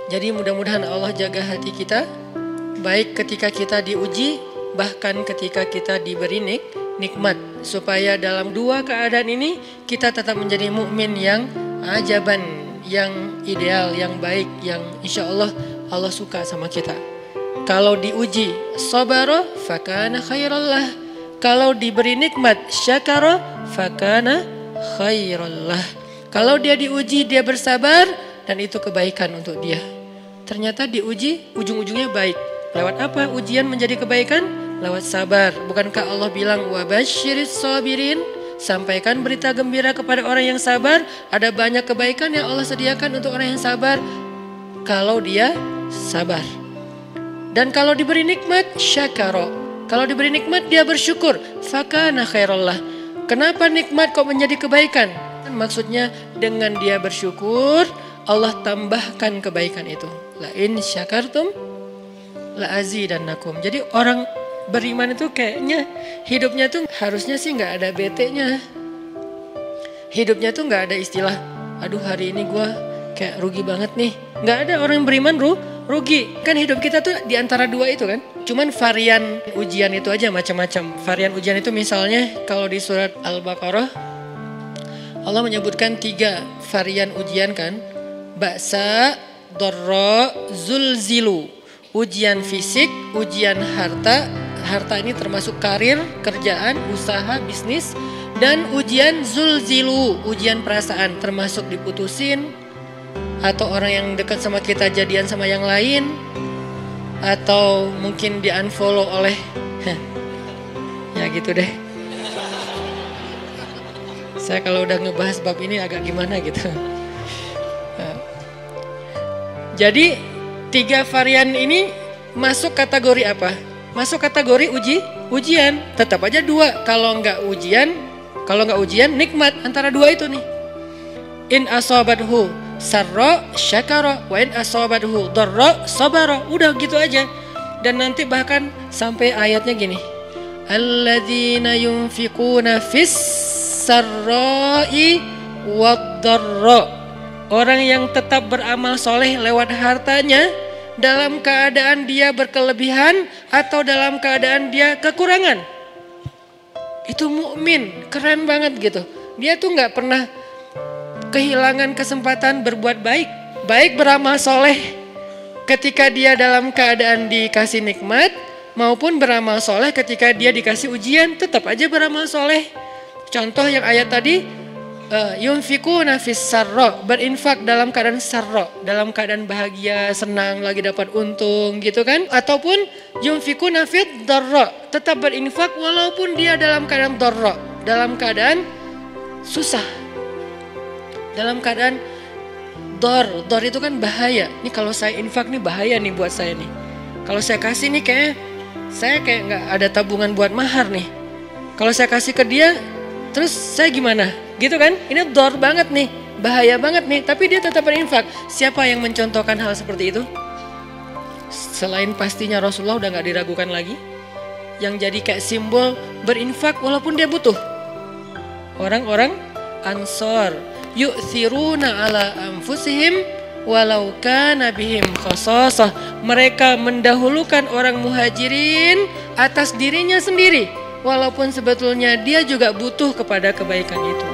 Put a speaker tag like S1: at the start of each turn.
S1: Jadi mudah-mudahan Allah jaga hati kita, baik ketika kita diuji, bahkan ketika kita diberi nikmat, supaya dalam dua keadaan ini kita tetap menjadi mukmin yang ajaban, yang ideal, yang baik, yang insya Allah Allah suka sama kita. Kalau diuji sabara fakana khairallah, kalau diberi nikmat syakara fakana khairallah. Kalau dia diuji dia bersabar dan itu kebaikan untuk dia. Ternyata diuji ujung-ujungnya baik. Lewat apa ujian menjadi kebaikan? Lewat sabar. Bukankah Allah bilang wabasyiris sabirin? Sampaikan berita gembira kepada orang yang sabar. Ada banyak kebaikan yang Allah sediakan untuk orang yang sabar kalau dia sabar. Dan kalau diberi nikmat syakara. Kalau diberi nikmat dia bersyukur. Fakana khairallah. Kenapa nikmat kok menjadi kebaikan? Maksudnya dengan dia bersyukur Allah tambahkan kebaikan itu. La in syakartum la azidannakum. Jadi orang beriman itu kayaknya hidupnya tuh harusnya sih nggak ada bete-nya. Hidupnya tuh nggak ada istilah, aduh hari ini gue kayak rugi banget nih. Nggak ada orang beriman rugi. Kan hidup kita tuh di antara dua itu kan. Cuman varian ujian itu aja macam-macam. Varian ujian itu misalnya kalau di surat Al-Baqarah Allah menyebutkan 3 varian ujian kan. Ba'sa, dharra, zulzilu. Ujian fisik, ujian harta. Harta ini termasuk karir, kerjaan, usaha, bisnis. Dan ujian zulzilu, ujian perasaan, termasuk diputusin. Atau orang yang dekat sama kita jadian sama yang lain. Atau mungkin di unfollow oleh ya gitu deh. Saya kalau udah ngebahas bab ini agak gimana gitu. Jadi 3 varian ini masuk kategori apa? Masuk kategori ujian. Tetap aja 2. Kalau nggak ujian nikmat. Antara 2 itu nih. In asabathu sarra syakara wa in asabathu dharra sabara. Udah gitu aja. Dan nanti bahkan sampai ayatnya gini. Alladzina yunfiquna fis sarra'i wad dharra. Orang yang tetap beramal soleh lewat hartanya dalam keadaan dia berkelebihan atau dalam keadaan dia kekurangan. Itu mukmin, keren banget gitu. Dia tuh nggak pernah kehilangan kesempatan berbuat baik. Baik beramal soleh ketika dia dalam keadaan dikasih nikmat, maupun beramal soleh ketika dia dikasih ujian, tetap aja beramal soleh. Contoh yang ayat tadi, yunfikuna fis sarra, berinfak dalam keadaan sarra, dalam keadaan bahagia, senang, lagi dapat untung gitu kan. Ataupun yunfikuna fit dharra, tetap berinfak walaupun dia dalam keadaan dharra, dalam keadaan susah, dalam keadaan dor itu kan bahaya. Nih kalau saya infak nih bahaya nih buat saya nih. Kalau saya kasih nih saya kayak nggak ada tabungan buat mahar nih. Kalau saya kasih ke dia, terus saya gimana? Gitu kan? Ini dor banget nih, bahaya banget nih. Tapi dia tetap berinfak. Siapa yang mencontohkan hal seperti itu? Selain pastinya Rasulullah udah gak diragukan lagi. Yang jadi kayak simbol berinfak walaupun dia butuh. Orang-orang Ansor. Yu'thiruna ala anfusihim walau kana bihim khasasah. Mereka mendahulukan orang muhajirin atas dirinya sendiri. Walaupun sebetulnya dia juga butuh kepada kebaikan itu.